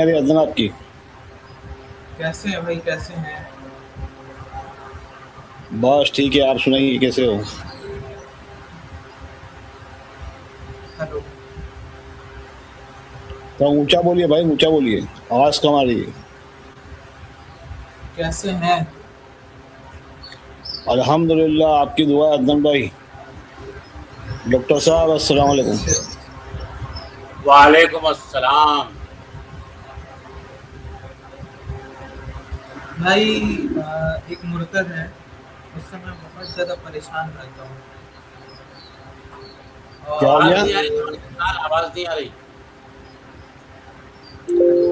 अरे अदना आपकी। कैसे हैं भाई, कैसे हैं? बस ठीक है, आप सुनाइए कैसे हो। हेलो। तो ऊंचा बोलिए भाई, ऊंचा बोलिए, आवाज कम आ रही है। कैसे हैं? अल्हम्दुलिल्लाह, आपकी दुआ है अदनान भाई। डॉक्टर साहब अस्सलाम वालेकुम। अच्छा वालेकुम अस्सलाम। भाई, एक मुर्तद है, उससे मैं बहुत ज़्यादा परेशान रहता हूँ। क्या हो और आवाज गया? नहीं आ रही तुम्हारी यार, आवाज नहीं आ रही।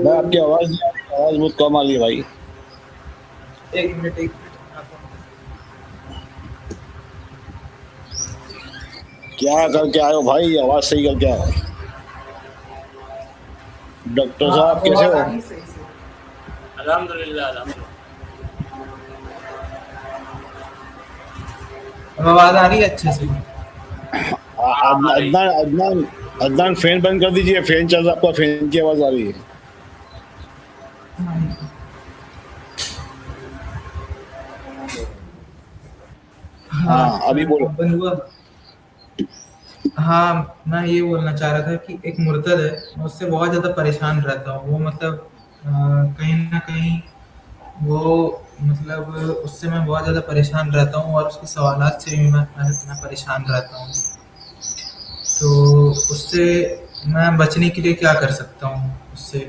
भाई आपकी आवाज नहीं आ रही, आवाज बहुत कम आ रही है भाई। एक मिनट, एक मिनट आता हूँ। क्या करके आए हो भाई, आवाज सही करके आओ। डॉक्टर हाँ, साहब अब कैसे आवाज़ हो? आ रही है सही से? अल्हम्दुलिल्लाह अल्हम्दुलिल्लाह। अब आवाज़ आ रही है अच्छे से? हाँ आ रही। अदनान अदनान अदनान, फैन बंद कर दीजिए, फैन चल रहा है आपका, फैन की आवाज आ रही है। हाँ, हाँ अभी बोलो। अब बंद हुआ। हाँ, मैं ये बोलना चाह रहा था कि एक मुर्तद है, मैं उससे बहुत ज़्यादा परेशान रहता हूँ। वो मतलब कहीं न कहीं वो मतलब उससे मैं बहुत ज़्यादा परेशान रहता हूँ और उसके सवालात से भी मैं परेशान रहता हूँ। तो उससे मैं बचने के लिए क्या कर सकता हूँ उससे?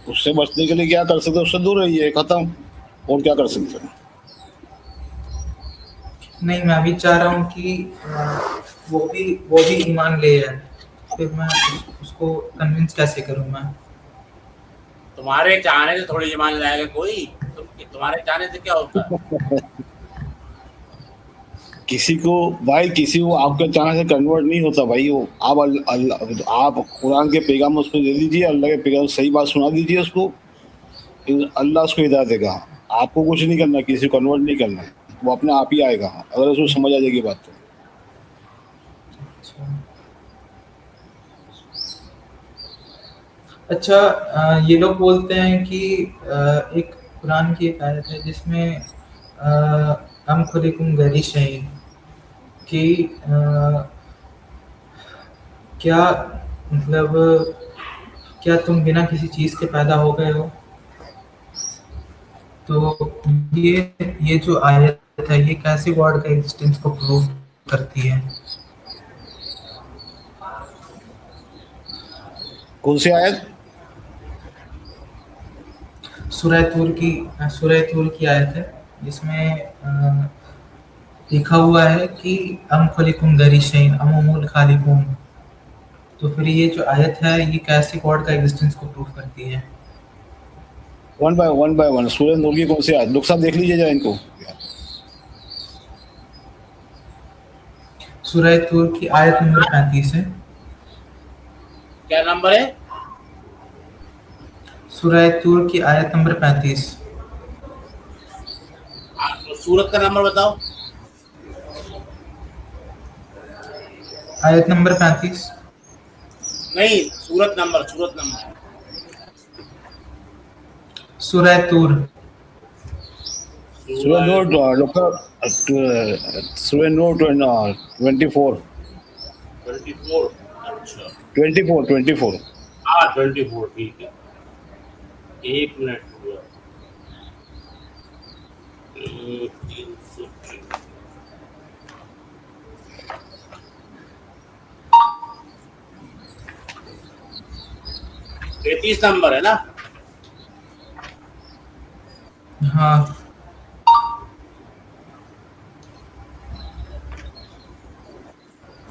उससे बचने के लिए क्या कर सकते हो, उससे दूर रहिए, खत्म। और क्या कर सकते हैं। नहीं, मैं अभी चाह रहा हूँ कि वो भी ईमान ले आए। फिर मैं उसको कन्विंस कैसे करूँ मैं? तुम्हारे चाहने से थोड़ी ईमान लाएगा कोई। तुम्हारे चाहने से क्या होता है। किसी को भाई, किसी को आपके चाहने से कन्वर्ट नहीं होता भाई। वो आप अल्लाह, आप कुरान के पैगाम उसको दे दीजिए, अल्लाह के पैगाम सही बात सुना दीजिए उसको, फिर अल्लाह उसको हिदायत देगा। आपको कुछ नहीं करना, किसी को कन्वर्ट नहीं करना, वो अपने आप ही आएगा अगर उसको समझ आ जाएगी बात तो। अच्छा। अच्छा, ये लोग बोलते हैं कि एक कुरान की एक आयत है जिसमें अम खुलिकुम गैरी शहीद कि क्या मतलब क्या तुम बिना किसी चीज़ के पैदा हो गए हो? तो ये जो आयत है, ये कैसे गॉड का एग्जिस्टेंस को प्रूव करती है? कौन सी आयत? सूरह तूर की आयत है जिसमें लिखा हुआ है कि अम खुलिकुम गैरी शहीद अम हुमुल खालिकून। तो फिर ये जो आयत है, ये कैसे गॉड का एग्जिस्टेंस को प्रूव करती है? वन बाय वन सूरह नूर की कौन सी आयत, डॉक्टर साहब देख लीजिए जरा इनको। सूरह तूर की आयत नंबर 35 है। क्या नंबर है। सूरह तूर की आयत नंबर 35। सूरत का नंबर बताओ। आयत नंबर 35। नहीं, सूरत नंबर। सूरह तूर। सूरह सूरह नूर डॉक्टर, सूरह नूर 24। 24। अच्छा। 24। हाँ 24 ठीक है। एक मिनट हुआ। 300। 33 नंबर है ना। हाँ।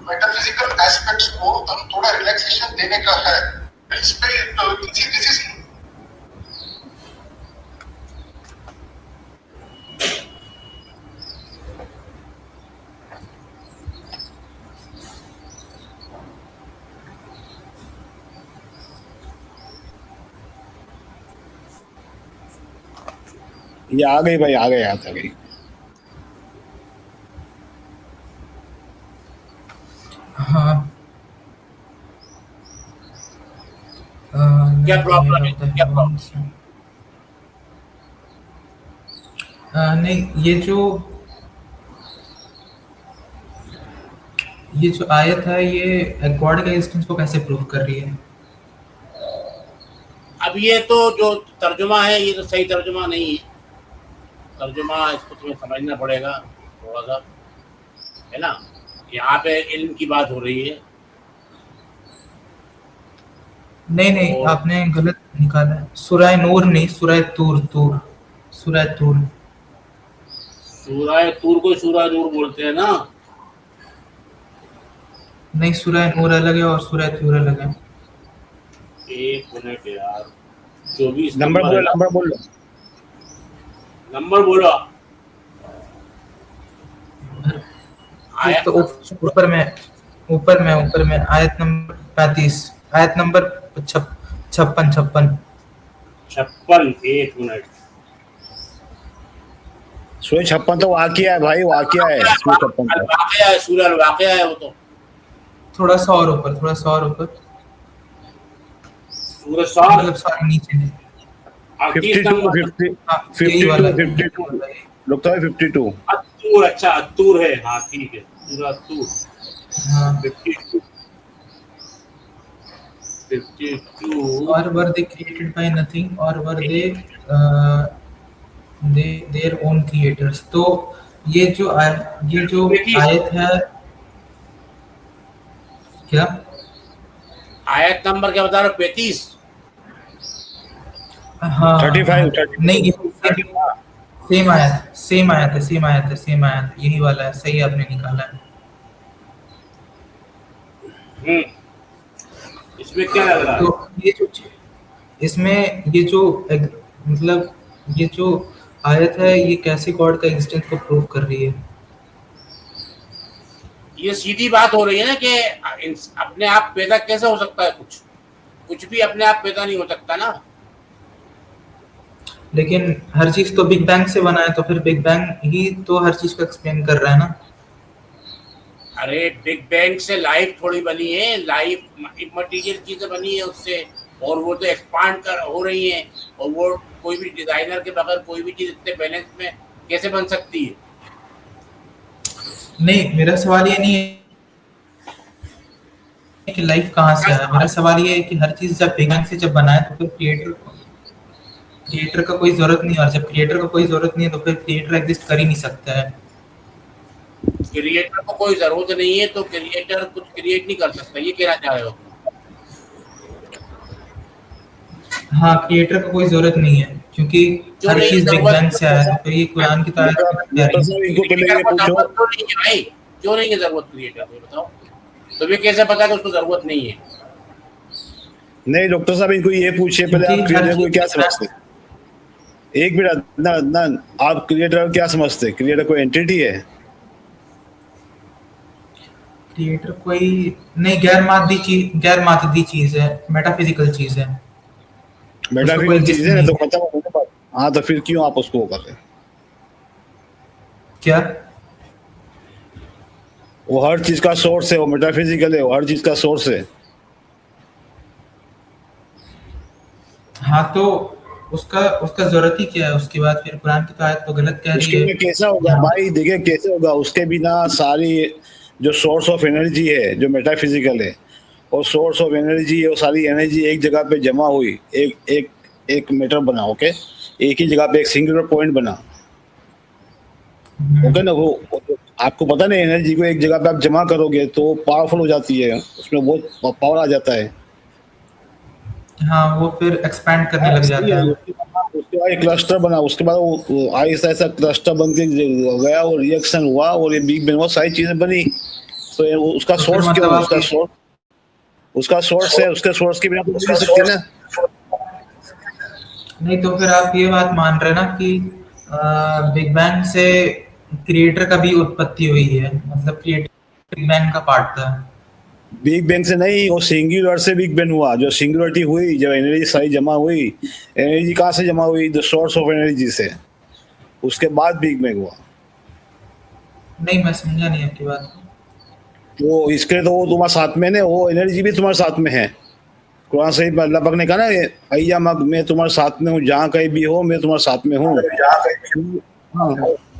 मेटाफिजिकल एस्पेक्ट्स को हम थोड़ा रिलैक्सेशन देने का है इस पे। दिस इज ये आ गई भाई, आ गई, आ गई। हाँ। क्या नहीं प्रॉब्लम क्लियर है, होता क्या है प्रॉब्लम? उनसे। नहीं, ये जो आयत है ये गॉड के एग्जिस्टेंस को कैसे प्रूव कर रही है? अब ये तो जो तर्जुमा है ये तो सही तर्जुमा नहीं है। तर्जुमा इसको तुम्हें समझना पड़ेगा थोड़ा सा, है ना। यहाँ पे इल्म की बात हो रही है नहीं नहीं, और आपने गलत निकाला है। सूरह नूर नहीं, सूरह तूर, तूर, सूरह तूर। सूरह तूर को सूरह नूर बोलते हैं ना। नहीं, सूरह नूर अलग है और सूरह तूर अलग है। एक मिनट यार, 24 नंबर नंबर है बोलो, ना। नंबर बोलो। नंबर बोलो। आया तो ऊपर में आयत नंबर 35, आयत नंबर 56। 56। एक मिनट, सूरह 56 तो वाकिया है भाई, वाकिया है सूरह 56 अल तो। वाक़िया है, सूरह अल वाक़िया है वो तो। थोड़ा सा और ऊपर, थोड़ा सा और ऊपर, सूरह साद मतलब सॉरी नीचे नहीं। 38 52 नंबर। 50 हाँ, यही वाला 52 लगता है 52। अत्तूर, अच्छा अत्तूर है, हाँ ठीक है, सूरह अत्तूर हाँ। 52। 52 और वर दे क्रिएटेड बाय नथिंग और वर दे देयर ओन क्रिएटर्स। तो ये जो आयत है क्या? आयत नंबर क्या बता रहे हो? 35। हाँ 35 नहीं, सेम आयत है, यही वाला है, सही आपने निकाला है। इसमें क्या लग रहा है? तो ये जो इसमें ये जो मतलब ये जो आयत है ये कैसे गॉड का एग्जिस्टेंस को प्रूव कर रही है? ये सीधी बात हो रही है ना कि अपने आप पैदा कैसे हो सकता है? कुछ भी अपने आप पैदा नहीं हो सकता ना। लेकिन हर चीज तो बिग बैंग से बना है, तो फिर बिग बैंग ही तो हर चीज को एक्सप्लेन कर रहा है ना। अरे बिग बैंग से लाइफ थोड़ी बनी है, लाइफ इमटेरियल चीजें बनी है उससे, और वो तो एक्सपांड कर हो रही है। और वो कोई भी डिजाइनर के बगैर कोई भी चीज इतने बैलेंस में कैसे बन सकती है? नहीं, मेरा सवाल ये नहीं है कि लाइफ कहाँ से आया, मेरा सवाल ये है कि हर चीज जब बिग बैंग से जब बना है तो फिर क्रिएटर का कोई जरूरत नहीं है, और जब क्रिएटर का कोई जरूरत नहीं है तो फिर क्रिएटर एग्जिस्ट कर ही नहीं सकता है। क्रिएटर को कोई जरूरत नहीं है तो क्रिएटर कुछ क्रिएट नहीं कर सकता, ये कहना चाह रहे हो? हाँ, क्रिएटर का कोई जरूरत नहीं है क्योंकि हर चीज बिग बैंग से आया है, तो ये कुरान की तो आयत है। इनको पहले ये पूछो, क्यों नहीं है भाई? क्यों नहीं है जरूरत क्रिएटर को? बताओ तुम्हें कैसे पता कि उसको जरूरत नहीं है? नहीं डॉक्टर साहब इनको ये पूछिए पहले, आप क्रिएटर को क्या समझते? एक मिनट ना, आप क्रिएटर क्या समझते? क्रिएटर कोई एंटिटी है? क्रिएटर कोई नहीं, गैर मादी चीज है, मेटाफिजिकल चीज है। मेटाफिजिकल चीज है ना, तो खत्म हो गया। हाँ तो फिर क्यों आप उसको कर रहे? क्या? वो हर चीज का सोर्स है, वो मेटाफिजिकल है, वो हर चीज का सोर्स है। हाँ तो उसका जरूरत ही क्या है? उसके बाद फिर कुरान की तो आयत तो गलत कह रही उसके है। में कैसा होगा भाई? देखिए कैसे होगा, उसके बिना सारी जो सोर्स ऑफ एनर्जी है जो मेटाफिजिकल है, और सोर्स ऑफ एनर्जी है, वो सारी एनर्जी एक जगह पे जमा हुई, एक मैटर बना, ओके, एक ही जगह पे एक सिंगुलर पॉइंट बना, ओके ना। वो आपको पता नहीं, एनर्जी को एक जगह पे आप जमा करोगे तो पावरफुल हो जाती है, उसमें बहुत पावर आ जाता है। हाँ, वो फिर एक्सपैंड करने लग जाता है। उसके बाद एक क्लस्टर बना, उसके बाद वो आहिस्ता आहिस्ता क्लस्टर बन के गया, वो रिएक्शन हुआ और ये बिग बैंग, बहुत सारी चीजें बनी। तो उसका तो सोर्स फिर क्यों? मतलब उसका सोर्स है, उसके सोर्स के बिना तो बन नहीं सकते ना। नहीं, तो फिर आप ये बात मान रहे ना कि बिग बैंग से क्रिएटर का भी उत्पत्ति हुई है, मतलब क्रिएटर बिग बैंग का पार्ट था। बिग बैंग से नहीं, वो सिंगुलर से बिग बैंग हुआ। जो सिंगुलरिटी हुई, जब एनर्जी सारी जमा हुई, एनर्जी कहाँ से जमा हुई? द सोर्स ऑफ एनर्जी से, उसके बाद बिग बैंग हुआ। नहीं, मैं समझा नहीं आपकी बात। तो इसके लिए तो वो तुम्हारे साथ में है, वो एनर्जी भी तुम्हारे साथ में है, कुरान शरीफ में अल्लाह पाक ने कहा ना, भैया मैं तुम्हारे साथ में हूँ, जहाँ कहीं भी हो मैं तुम्हारे साथ में हूँ।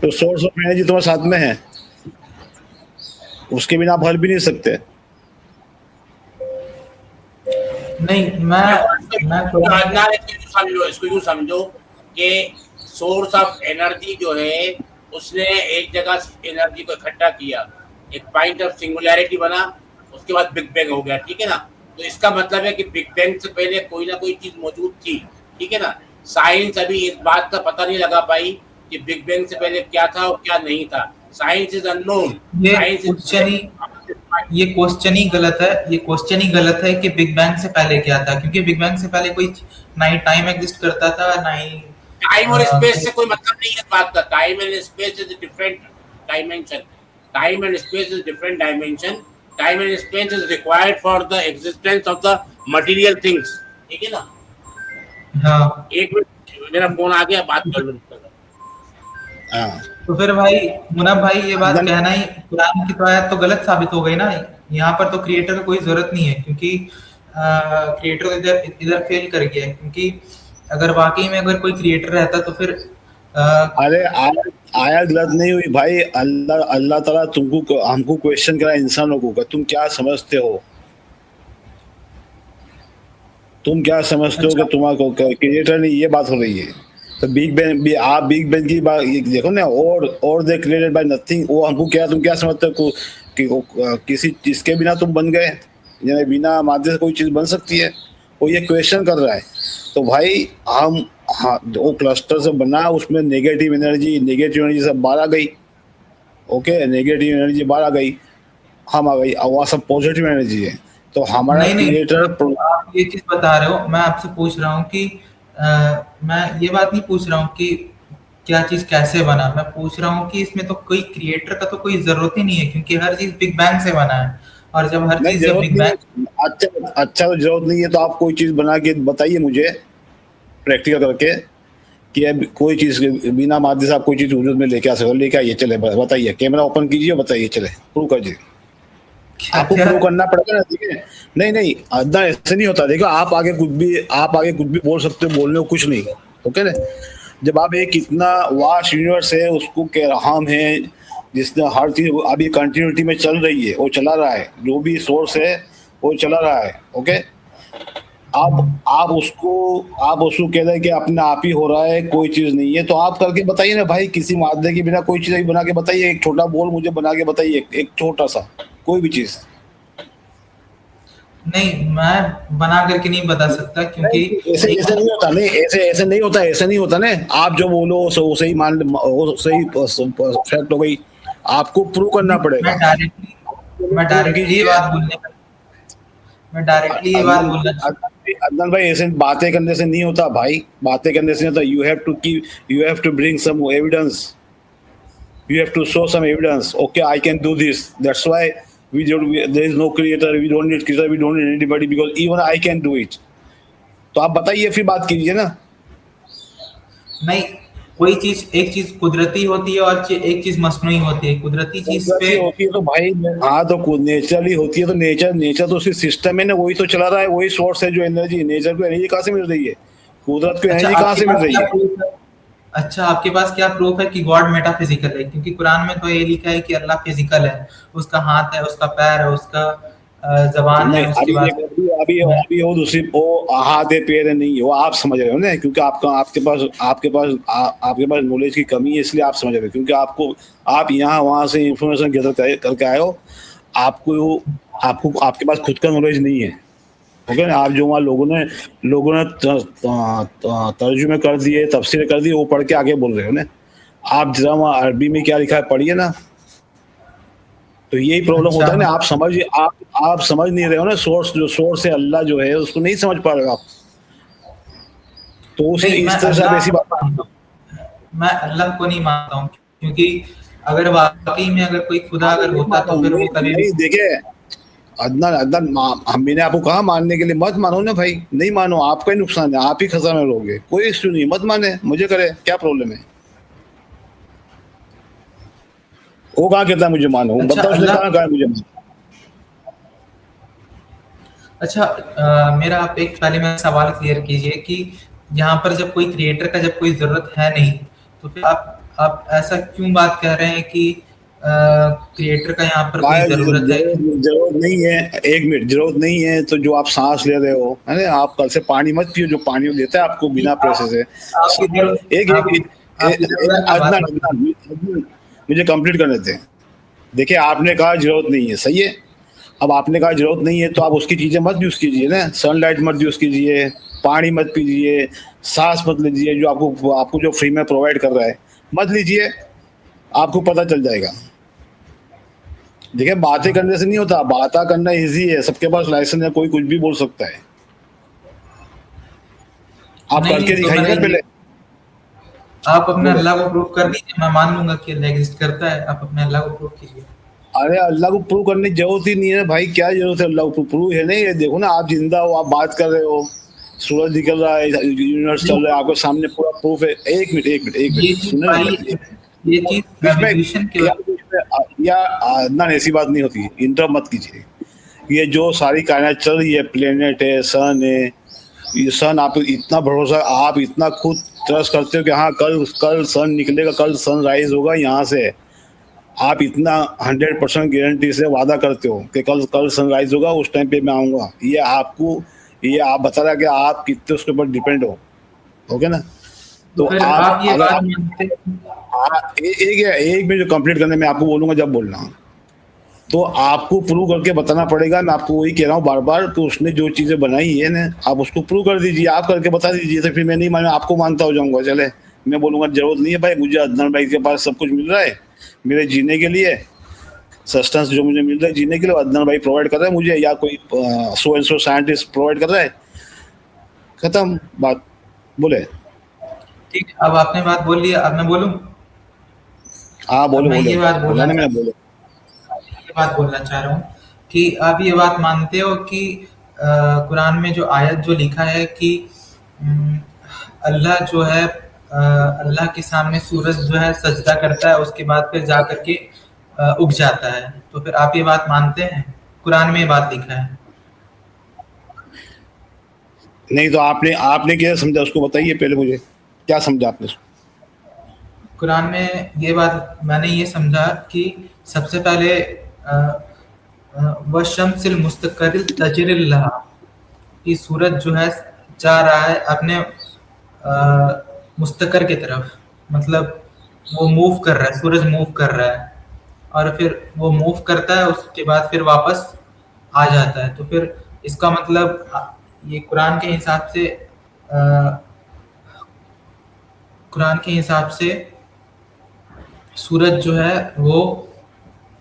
तो सोर्स ऑफ एनर्जी तुम्हारे साथ में है, उसके बिना आप हल भी नहीं सकते। नहीं मैं इसको यूं समझो कि सोर्स ऑफ एनर्जी जो है उसने एक जगह एनर्जी को इकट्ठा किया, एक पॉइंट ऑफ सिंगुलैरिटी बना, उसके बाद बिग बैंग हो गया, ठीक है ना। तो इसका मतलब है कि बिग बैंग से पहले कोई ना कोई चीज मौजूद थी, ठीक है ना। साइंस अभी इस बात का पता नहीं लगा पाई कि बिग बैंग से पहले क्या था और क्या नहीं था। Science is unknown. ये क्वेश्चन ही गलत है, ये क्वेश्चन ही गलत है कि बिग बैंग से पहले क्या था, क्योंकि बिग बैंग से पहले कोई ना ही टाइम एग्जिस्ट करता था, ना ही टाइम और स्पेस से कोई मतलब नहीं है बात का। Time and space is different dimension. Time and space is different dimension. Time and space is required for the existence of the material things, ठीक है ना। हाँ, एक मिनट, मेरा फोन आ गया, बात कर लो। तो फिर भाई मुनब भाई, ये बात कहना ही कुरान की तो आयत तो गलत साबित हो गई ना। यहाँ पर तो क्रिएटर को कोई जरूरत नहीं है, क्योंकि क्रिएटर तो इधर फेल कर गया है। क्योंकि अगर वाकई में अगर कोई क्रिएटर रहता तो फिर अरे आयत गलत नहीं हुई भाई। अल्लाह ताला तुमको हमको क्वेश्चन करा, इंसानों को, तुम क्या समझते हो, तुम क्या समझते हो कि तुम्हारा क्रिएटर नहीं, ये बात हो रही है। तो बिग बैंग, आप बिग बैंग की बात देखो ना, और दे क्रिएटेड बाय नथिंग। वो हमको क्या, तुम क्या समझते हो कि किसी चीज के बिना तुम बन गए, यानी बिना माध्य से कोई चीज बन सकती है? वो ये क्वेश्चन कर रहा है। तो भाई हम, हाँ, वो क्लस्टर से बना, उसमें नेगेटिव एनर्जी सब बाहर आ गई। ओके, नेगेटिव एनर्जी बाहर आ गई, हम आ गई, और वहाँ सब पॉजिटिव एनर्जी है। तो हमारा क्रिएटर, आप ये चीज बता रहे हो, मैं आपसे पूछ रहा हूँ कि मैं ये बात नहीं पूछ रहा हूँ कि क्या चीज कैसे बना। मैं पूछ रहा हूँ कि इसमें तो कोई क्रिएटर का तो कोई जरूरत ही नहीं है, क्योंकि हर चीज बिग बैंग से बना है। और जब हर चीज बिग बैंग, अच्छा तो जरूरत नहीं है तो आप कोई चीज बना के बताइए मुझे, प्रैक्टिकल करके, कि अब कोई चीज बिना माध्य से आप कोई चीज वजूद में लेके आ सकते, लेके आइए, चले बताइए, कैमरा ओपन कीजिए, बताइए, चले प्रूव करिए। आपको प्रूव करना पड़ेगा ना, ठीक है। नहीं अदना ऐसे नहीं होता। देखो, आप आगे कुछ भी बोल सकते हो, बोलने को कुछ नहीं, ओके ना। जब आप एक इतना वास्ट यूनिवर्स है, उसको कह हम है, जिसने हर चीज अभी कंटिन्यूटी में चल रही है, वो चला रहा है, जो भी सोर्स है वो चला रहा है, ओके। आप उसको कह रहे हैं कि अपने आप ही हो रहा है, कोई चीज नहीं है। तो आप करके बताइए ना भाई, किसी माध्यम के बिना कोई चीज बना के बताइए, एक छोटा बोल मुझे बना के बताइए, एक छोटा सा कोई भी चीज। नहीं, मैं बना करके नहीं बता सकता, क्योंकि ऐसे नहीं होता, नहीं ऐसे नहीं होता ना। आप जो बोलो वो सही मान, वो सही फैक्ट हो गई, आपको प्रूव करना पड़ेगा। मैं डायरेक्टली ये बात बोलना अदनान भाई, ऐसे बातें करने से नहीं होता भाई, बातें करने से नहीं होता। You have to bring some evidence, you have to show some evidence. Okay, I can do this, that's why there is no creator, we don't need creator, we don't need anybody, because even I can do it. तो आप बताइए, फिर बात कीजिए ना। नहीं, कोई चीज, एक चीज कुदरती होती है और एक चीज मसनूई होती है। कुदरती चीज पे होती है तो भाई, हाँ, तो नेचुरली होती है, तो नेचर तो उसी सिस्टम है ना, वही तो चला रहा है, वही सोर्स है जो एनर्जी। नेचर को एनर्जी कहाँ से मिल रही है? कुदरत को एनर्जी कहाँ से मिल रही है? अच्छा, आपके पास क्या प्रूफ है कि गॉड मेटाफिजिकल है? क्योंकि कुरान में तो ये लिखा है कि अल्लाह फिजिकल है, उसका हाथ है, उसका पैर है, उसका जबान है। उसके बाद अभी वो दूसरी, वो हाथ है, पैर है, नहीं, वो आप समझ रहे हो ना, क्योंकि आपके पास नॉलेज की कमी है, इसलिए आप समझ रहे हो। क्योंकि आप यहाँ वहाँ से इंफॉर्मेशन गैदर करके आए हो, आपके पास खुद का नॉलेज नहीं है, ओके ना। आप जो वहाँ लोगों ने तर्जुमे कर दिए, तफसीर कर दी, वो पढ़ के आगे बोल रहे हो ना। आप जरा वहाँ अरबी में क्या लिखा है पढ़िए ना। तो यही प्रॉब्लम होता है ना, आप समझ नहीं रहे हो ना। सोर्स है अल्लाह जो है, उसको नहीं समझ पा रहे हो आप। तो इस तरह से ऐसी बात, मैं अल्लाह को नहीं मानता हूँ, क्योंकि अगर वाकई में अगर कोई खुदा अगर होता तो फिर वो कभी नहीं। देखिए अदनान, मैंने आपको कहा मानने के लिए, मत मानो ना भाई, नहीं मानो, आपका ही नुकसान है, आप ही खजा में रहोगे। कोई इश्यू नहीं, मत माने, मुझे करे, क्या प्रॉब्लम है? वो कहाँ कहता है मुझे मानो? अच्छा, बताओ, उसने कहा मुझे मानो? अच्छा, मेरा आप एक पहले मेरा सवाल क्लियर कीजिए कि यहाँ पर जब कोई क्रिएटर का जब कोई ज़रूरत है नहीं, तो फिर आप ऐसा क्यों बात कह रहे हैं कि क्रिएटर का यहाँ पर कोई भाई ज़रूरत है कि जरूरत नहीं है, एक मिनट, जरूरत नहीं है तो जो आप सांस ले रहे हो है ना, आप कल से पानी मत पियो जो पानी वो देता है आपको बिना पैसे से। आपकी ज़रूरत एक आप एक आपकी ज़रूरत का बात अदनान अदनान, मुझे कंप्लीट करने दें। देखिए आपने कहा जरूरत नहीं है, सही है। अब आपने कहा जरूरत नहीं है तो आप उसकी चीजें मत यूज कीजिए ना, सनलाइट मत यूज कीजिए, पानी मत पीजिए, सांस मत लीजिए जो आपको आपको जो फ्री में प्रोवाइड कर रहा है मत लीजिए, आपको पता चल जाएगा। देखिए बातें करने से नहीं होता, बातें करना इजी है, सबके पास लाइसेंस है, कोई कुछ भी बोल सकता है। आप नहीं, करके नहीं, तो दिखाइए मैंने पहले। आप अपने बोले अल्लाह को प्रूव कर दीजिए, मैं मान लूँगा कि अल्लाह एग्ज़िस्ट करता है, आप अपने अल्लाह को प्रूव कीजिए। अरे अल्लाह को प्रूव करने की जरूरत ही नहीं है भाई, क्या जरूरत है अल्लाह को प्रूव है नहीं। ये देखो ना, आप जिंदा हो, आप बात कर रहे हो, सूरज निकल रहा है, यूनिवर्स चल रहा है, आपके सामने पूरा प्रूफ है। एक मिनट एक मिनट एक ये मिनट चीज़ सुने ना भाई, पहले। ये चीज़ इसमें एवोल्यूशन के या, ना ऐसी बात नहीं होती, इंटरप्ट मत कीजिए। ये जो सारी कायनात चल रही है, प्लेनेट है, सन है, ये सन, आप इतना भरोसा, आप इतना खुद ट्रस्ट करते हो कि हाँ कल कल सन निकलेगा, कल सन राइज होगा यहाँ से, आप इतना 100% गारंटी से वादा करते हो कि कल कल सनराइज होगा, उस टाइम पे मैं आऊँगा। ये आपको, ये आप बता रहा कि आप कितने उसके ऊपर डिपेंड हो, ओके ना। तो तो फिर आप आप ये अगर बात आप मानते हैं? एक मिनट कंप्लीट करने में आपको बोलूंगा जब बोलना, तो आपको प्रूव करके बताना पड़ेगा। मैं आपको वही कह रहा हूँ बार बार कि उसने जो चीज़ें बनाई है ना, आप उसको प्रूव कर दीजिए, आप करके बता दीजिए। तो फिर मैं नहीं माना, आपको मानता हो जाऊंगा, चले मैं बोलूंगा जरूरत नहीं है भाई, मुझे अदनान भाई के पास सब कुछ मिल रहा है मेरे जीने के लिए, सस्टेंस जो मुझे मिल रहा है जीने के लिए अदनान भाई प्रोवाइड कर रहा है मुझे, या कोई so and so scientist provide कर रहा है, खत्म बात। बोले ठीक है, अब आपने बात बोल लिया, अब मैं बोलूँ? हाँ, अब बोले मैं बोले ये बात बोला बोलना ना, चाह मैंने बोले। ये बात बोलना चाह रहा हूँ कि आप ये बात मानते हो कि कुरान में जो आयत जो लिखा है कि उम, अल्लाह जो है अल्लाह के सामने सूरज जो है सजदा करता है, उसके बाद फिर जा कर के उग जाता है। तो फिर आप ये बात मानते हैं? कुरान में ये बात लिखा है। नहीं तो आपने आपने क्या समझा उसको बताइए पहले मुझे, क्या समझा आपने उसको? कुरान में ये बात मैंने ये समझा कि सबसे पहले वशम्सिल मुस्तक़रिल तजरिल लहा, कि सूरज जो है जा रहा है अपने मुस्तकर की तरफ, मतलब वो मूव कर रहा है, सूरज मूव कर रहा है और फिर वो मूव करता है, उसके बाद फिर वापस आ जाता है। तो फिर इसका मतलब ये कुरान के हिसाब से सूरज जो है वो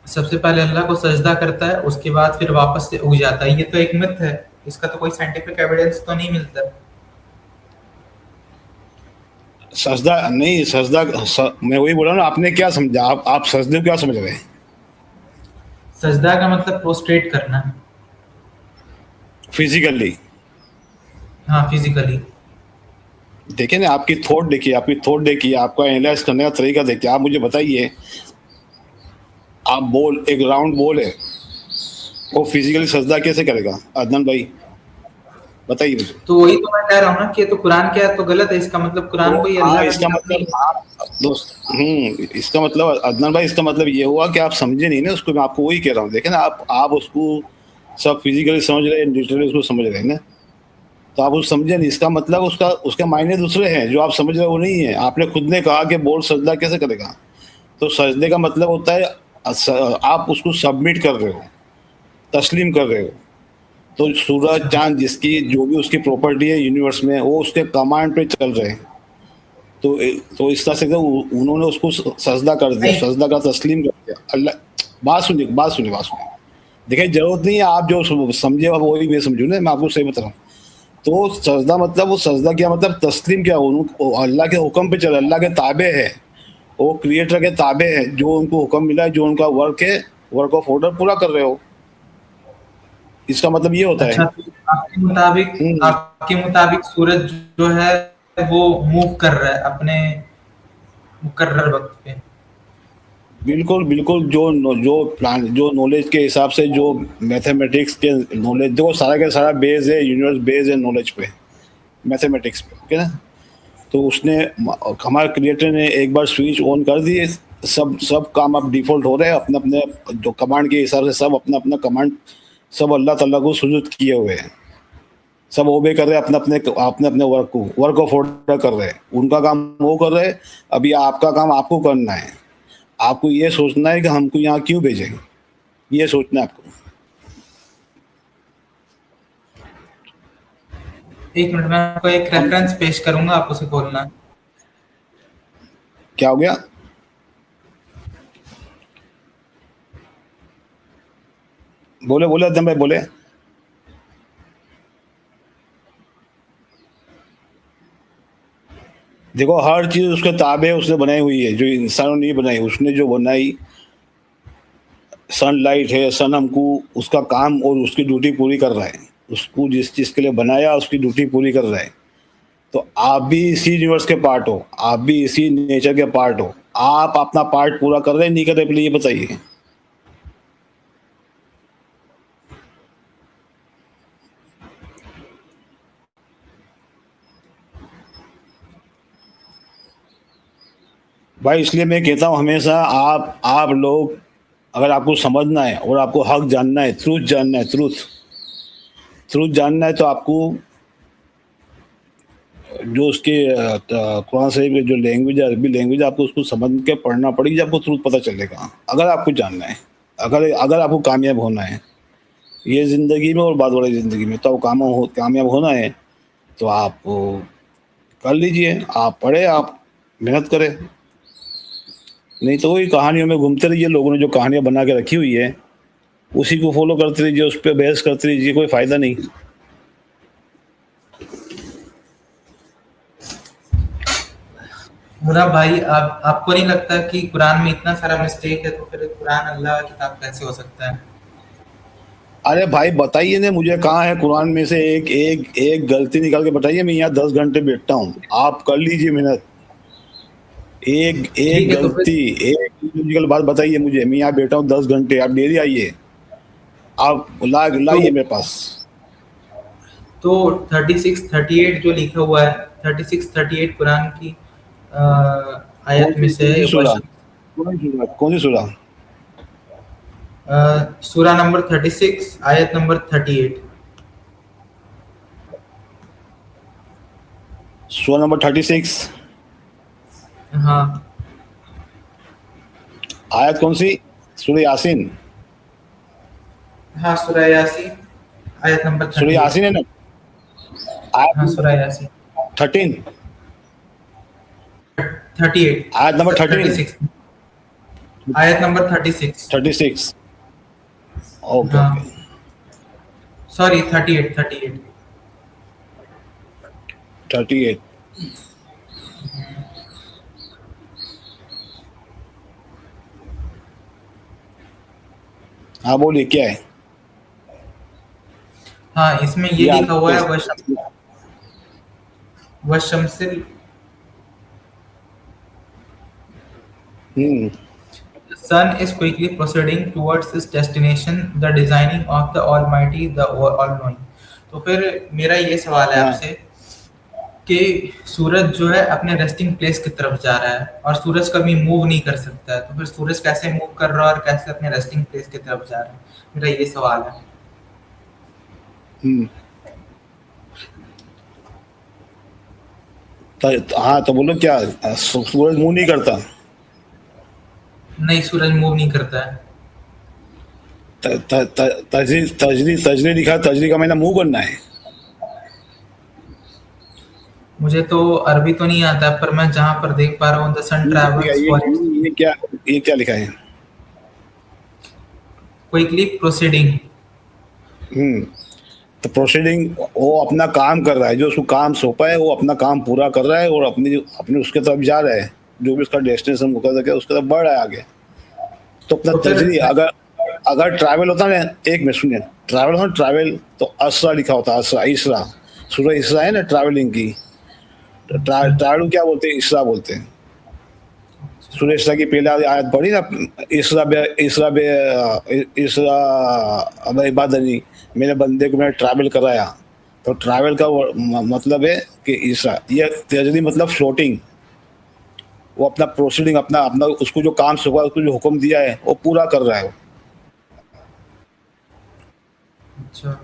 सबसे पहले अल्लाह को सजदा करता है, उसके बाद फिर वापस से उग जाता है। ये तो एक मिथ है, इसका तो कोई साइंटिफिक एविडेंस तो नहीं मिलता। सजदा नहीं, मैं वही बोला ना, आपने क्या समझा, आप सजदे को क्या समझ रहे हैं? सजदा का मतलब प्रोस्ट्रेट करना। फिजिकली? हाँ, फिजिकली। देखिए ना, आपकी थॉट देखिए, आपकी थॉट देखिए, आपका एनालाइज करने का तरीका देखिए। आप मुझे बताइए, आप बॉल, एक राउंड बॉल है, वो फिजिकली सजदा कैसे करेगा अदनान भाई, बताइए मुझे। तो वही तो मैं कह रहा हूँ ना कि ये तो कुरान क्या है तो गलत है, इसका मतलब कुरान तो को ये हाँ, अल्लाह का इसका किताब नहीं मतलब है। दोस्त, इसका मतलब अदनान भाई, इसका मतलब ये हुआ कि आप समझे नहीं ना उसको। मैं आपको वही कह रहा हूँ, देखे ना, आप उसको सब फिजिकली समझ रहे हैं, लिटरली उसको समझ रहे हैं ना, तो आप उसको समझे नहीं। इसका मतलब उसका उसके मायने दूसरे हैं, जो आप समझ रहे हो वो नहीं है। आपने खुद ने कहा कि बोल सजदा कैसे करेगा, तो सजदे का मतलब होता है आप उसको सबमिट कर रहे हो, तस्लीम कर रहे हो। तो सूरज अच्छा, चांद जिसकी जो भी उसकी प्रॉपर्टी है यूनिवर्स में, वो उसके कमांड पे चल रहे हैं। तो इस तरह से तो उन्होंने उसको सजदा कर दिया, नहीं, सजदा का तस्लीम कर दिया। अल्लाह, बात सुनिए। देखिए जरूरत नहीं है आप जो समझे आप वही मैं समझूँ ना, मैं आपको सही बता रहा हूँ। तो सजदा मतलब, वो सजदा क्या मतलब, तस्लीम क्या, अल्लाह के हुक्म पे चल, अल्लाह के ताबे है, वो क्रिएटर के ताबे है, जो उनको हुक्म मिला है, जो उनका वर्क है, वर्क ऑफ ऑर्डर पूरा कर रहे हो, इसका मतलब ये होता है। अच्छा, तो हम्म, आपके मुताबिक सूरज जो है वो मूव कर रहा है अपने मुकर्रर वक्त पे। बिल्कुल, बिल्कुल, जो नॉलेज के हिसाब से जो मैथमेटिक्स के नॉलेज देखो सारा का सारा बेस है, यूनिवर्स बेस है नॉलेज पे, मैथमेटिक्स पे, ओके ना? तो उसने हमारे क्रिएटर ने एक बार स्विच ऑन कर दिए, सब सब काम अब डिफ़ॉल्ट हो रहे हैं अपने-अपने जो कमांड के हिसाब से सब अपना-अपना कमांड सब अल्लाह ताला को सुजूद किए हुए हैं। सब ओबे कर रहे हैं अपने-अपने वर्क ऑफ ऑर्डर कर रहे हैं। उनका काम वो कर रहे हैं, अभी आपका काम आपको करना है। आपको ये सोचना है कि हमको यहाँ क्यों भेजे? ये सोचना है आपको। 1 मिनट, मैं आपको एक रेफरेंस पेश करूँगा, आप उसे खोलना। क्या हो गया? बोले, बोले अदम भाई बोले। देखो हर चीज़ उसके ताबे उसने बनाई हुई है, जो इंसानों ने नहीं बनाई। उसने जो बनाई सनलाइट है, सन हमको उसका काम और उसकी ड्यूटी पूरी कर रहा है। उसको जिस चीज़ के लिए बनाया उसकी ड्यूटी पूरी कर रहा है। तो आप भी इसी यूनिवर्स के पार्ट हो, आप भी इसी नेचर के पार्ट हो। आप अपना पार्ट पूरा कर रहे हैं, नहीं कर रहे, पहले ये बताइए? भाई इसलिए मैं कहता हूँ हमेशा आप लोग अगर आपको समझना है और आपको हक जानना है, ट्रूथ जानना है, ट्रूथ जानना है, तो आपको जो उसके कुरान शरीफ के जो लैंग्वेज है, अरबी लैंग्वेज, आपको उसको समझ के पढ़ना पड़ेगी, आपको ट्रूथ पता चलेगा। अगर आपको जानना है, अगर आपको कामयाब होना है ये ज़िंदगी में और बाद वाली ज़िंदगी में, तो कामयाब होना है तो आप कर लीजिए, आप पढ़े, आप मेहनत करें। नहीं तो वही कहानियों में घूमते रहिए। लोगों ने जो कहानियाँ बना के रखी हुई है उसी को फॉलो करते रहिए, उस पर बहस करते रहिए, कोई फ़ायदा नहीं। मुरा भाई, आपको नहीं लगता कि कुरान में इतना सारा मिस्टेक है, तो फिर कुरान अल्लाह का किताब कैसे हो सकता है? अरे भाई बताइए ना मुझे, कहाँ है कुरान में से एक गलती निकाल के बताइए। मैं यहाँ 10 घंटे बैठता हूँ, आप कर लीजिए मेहनत। एक ठीक है, तो फिर गलती, एक लॉजिकल बात बताइए मुझे। मैं यहाँ बैठा हूँ 10 घंटे, आप डेली आइए, आप तो लाइए मेरे पास। तो 36 38 जो लिखा हुआ है, 36 38 कुरान की आयत में से कौन सी सूरा? वर्ष, कौन सी सूरा? सूरा नंबर 36 आयत नंबर 38। सूरा नंबर 36, हाँ आयत कौन सी? सूरा यासीन? हाँ, सूरा यासीन आयत नंबर सूरा 38। यासीन है ना? आयत हाँ, सूरा नंबर यासीन 13, 38, आयत नंबर 13, 36, आयत नंबर 36। 36। ओके हाँ, ओके, सॉरी 38 38। 38। हाँ बोलिए क्या है? हाँ, इसमें ये ये लिखा हुआ है आपको वशमसिल हम्म The sun is quickly proceeding towards its destination, the designing of the Almighty, the All-Knowing। तो फिर मेरा ये सवाल है हाँ आपसे कि सूरज जो है अपने रेस्टिंग प्लेस की तरफ जा रहा है और सूरज कभी मूव नहीं कर सकता है, तो फिर सूरज कैसे मूव कर रहा है और कैसे अपने रेस्टिंग प्लेस की तरफ जा रहा है? मेरा ये सवाल है। हम्म हाँ तो बोलो क्या सूरज मुंह नहीं करता? नहीं, सूरज मूव नहीं करता है। तजरी लिखा, तजरी का महीना मुंह करना है। मुझे तो अरबी तो नहीं आता, पर मैं जहाँ पर देख पा रहा हूँ, द सन ट्रैवल्स फॉर ये क्या लिखा है? Quickly proceeding. तो प्रोसीडिंग, वो अपना काम कर रहा है, जो उसको काम सौंपा है वो अपना काम पूरा कर रहा है और अपने उसके तरफ जा रहा है, जो भी उसका डेस्टिनेशन होकर सके उसके तरफ बढ़ रहा है आगे। तो अपना तो फिर तजरी, अगर ट्रैवल होता ना, एक मिनट सुनिए, ट्रैवल हो ट्रैवल तो असरा लिखा होता है, असरा, इसरा, सूरह इसरा है ना ट्रैवलिंग की, ट्रैवल क्या बोलते हैं? इसरा बोलते हैं। सूरह इसरा की पहले आयत पढ़ी ना, इसरा अब इबादनी, मेरे बंदे को मैंने ट्रैवल कराया। तो ट्रैवल का मतलब है कि इसरा, ये तजरी मतलब फ्लोटिंग, वो अपना प्रोसीडिंग, अपना अपना उसको जो काम हुआ, उसको जो हुक्म दिया है वो पूरा कर रहा है वो। अच्छा।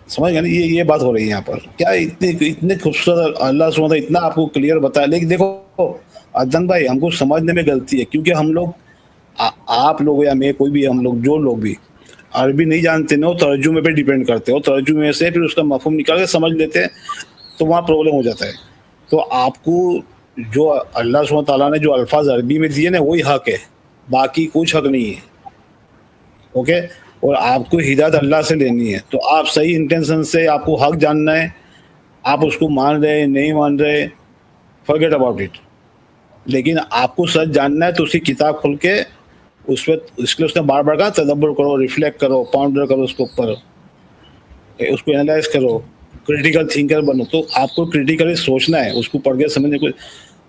समझ गए ना, ये बात हो रही है यहाँ पर। क्या इतने इतने खूबसूरत अल्लाह सुब्हानहू तआला इतना आपको क्लियर बताया। लेकिन देखो अदन भाई, हमको समझने में गलती है, क्योंकि हम लोग आप लोग या मैं, कोई भी, हम लोग जो लोग भी अरबी नहीं जानते ना, वो तर्जुमे पे डिपेंड करते हो, तर्जुमे से फिर उसका मफहूम निकाल के समझ लेते हैं, तो वहाँ प्रॉब्लम हो जाता है। तो आपको जो अल्लाह सुब्हानहू तआला ने जो अल्फाज अरबी में दिए ना, वही हक है, बाकी कुछ हक नहीं है। ओके, और आपको हिदायत अल्लाह से लेनी है, तो आप सही इंटेंशन से, आपको हक जानना है, आप उसको मान रहे नहीं मान रहे, फॉरगेट अबाउट इट। लेकिन आपको सच जानना है तो उसकी किताब खोल के उस पर इसके लिए उसने बार बार कहा तदब्बर करो, रिफ्लेक्ट करो, पाउंडर करो उसके ऊपर, उसको एनालाइज करो, क्रिटिकल थिंकर बनो। तो आपको क्रिटिकली सोचना है, उसको पढ़ के समझने को।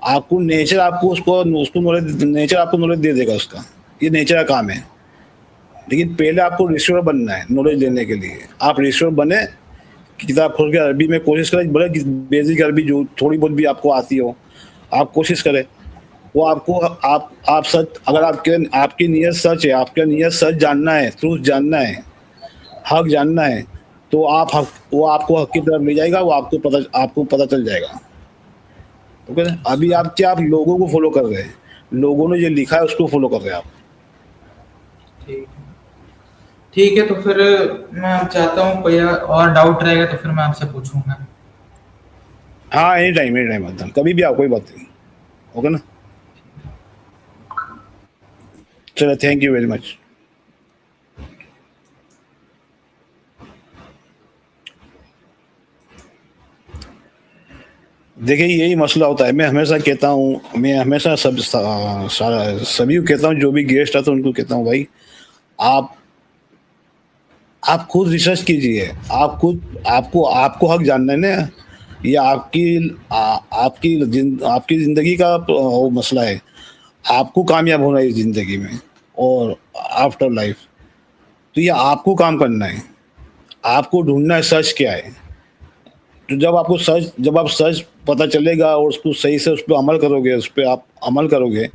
आपको नेचर, आपको उसको नॉलेज, नेचर आपको नॉलेज दे देगा उसका, ये नेचर का काम है। लेकिन पहले आपको रिसीवर बनना है नॉलेज लेने के लिए। आप रिसीवर बने, किताब खोल के अरबी में कोशिश करें, भले बेसिक अरबी जो थोड़ी बहुत भी आपको आती हो, आप कोशिश करें। वो आपको आप सच, अगर आपकी नीयत सच है, आपका नीयत सच जानना है, ट्रूथ जानना है, हक जानना है, तो वो आपको हक की तरफ ले जाएगा, वो आपको पता चल जाएगा। ओके ना? अभी आप लोगों को फॉलो कर रहे हैं, लोगों ने जो लिखा है उसको फॉलो कर रहे हैं आप। ठीक है, तो फिर मैं चाहता हूँ कोई और डाउट रहेगा तो फिर मैं आपसे पूछूंगा। हाँ, एनी टाइम मतलब कभी भी आओ, कोई बात नहीं। ओके ना, चलो, थैंक यू वेरी मच। देखिए, यही मसला होता है। मैं हमेशा कहता हूँ, मैं हमेशा सभी को कहता हूँ, जो भी गेस्ट आते हैं उनको कहता हूँ, भाई आप खुद रिसर्च कीजिए। आपको हक जानना है ना, ये आपकी ज़िंदगी का वो मसला है। आपको कामयाब होना है इस ज़िंदगी में और आफ्टर लाइफ, तो ये आपको काम करना है। आपको ढूंढना है सच क्या है। तो जब आप सच पता चलेगा और उसको सही से उस पर अमल करोगे, उस पर आप अमल करोगे,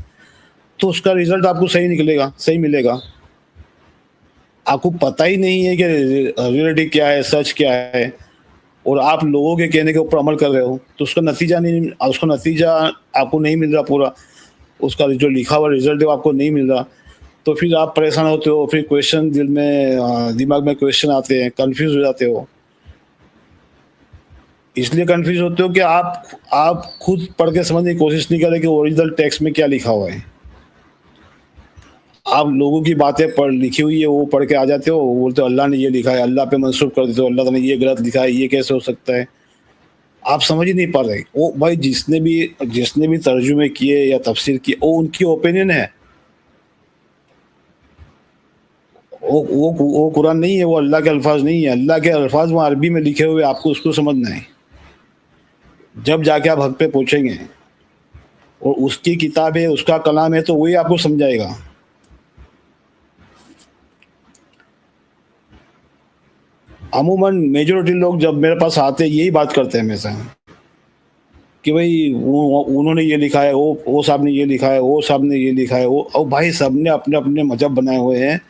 तो उसका रिजल्ट आपको सही निकलेगा, सही मिलेगा। आपको पता ही नहीं है कि रियलिटी क्या है, सच क्या है, और आप लोगों के कहने के ऊपर अमल कर रहे हो, तो उसका नतीजा आपको नहीं मिल रहा पूरा, उसका जो लिखा हुआ रिजल्ट है वो आपको नहीं मिल रहा। तो फिर आप परेशान होते हो, फिर क्वेश्चन दिमाग में क्वेश्चन आते हैं, कंफ्यूज हो जाते हो। इसलिए कंफ्यूज होते हो कि आप खुद पढ़ के समझने की कोशिश नहीं कर रहे कि ओरिजिनल टेक्स्ट में क्या लिखा हुआ है। आप लोगों की बातें लिखी हुई है वो पढ़ के आ जाते हो, वो बोलते हो अल्लाह ने ये लिखा है, अल्लाह पे मंसूब कर देते हो, अल्लाह ने ये गलत लिखा है, ये कैसे हो सकता है। आप समझ ही नहीं पा रहे। वो भाई जिसने भी तर्जुमे किए या तफसीर किए, वो उनकी ओपिनियन है। वो कुरान नहीं है, वो अल्लाह के अल्फाज नहीं है। अल्लाह के अल्फाज वहाँ अरबी में लिखे हुए, आपको उसको समझना है। जब जाके आप हक पे पहुँचेंगे और उसकी किताब है, उसका कलाम है, तो वही आपको समझाएगा। अमूमन मेजॉरिटी लोग जब मेरे पास आते हैं यही बात करते हैं हमेशा कि भाई उन्होंने ये लिखा है, वो साहब ने ये लिखा है, वो साहब ने ये लिखा है, वो। और भाई सबने अपने अपने मजहब बनाए हुए हैं,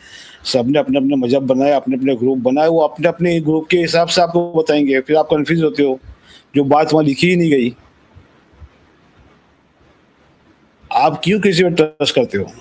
सबने अपने अपने मजहब बनाए, अपने अपने ग्रुप बनाए, वो अपने अपने ग्रुप के हिसाब से आपको बताएंगे। फिर आप कंफ्यूज होते हो, जो बात वहाँ लिखी ही नहीं गई। आप क्यों किसी पर ट्रस्ट करते हो?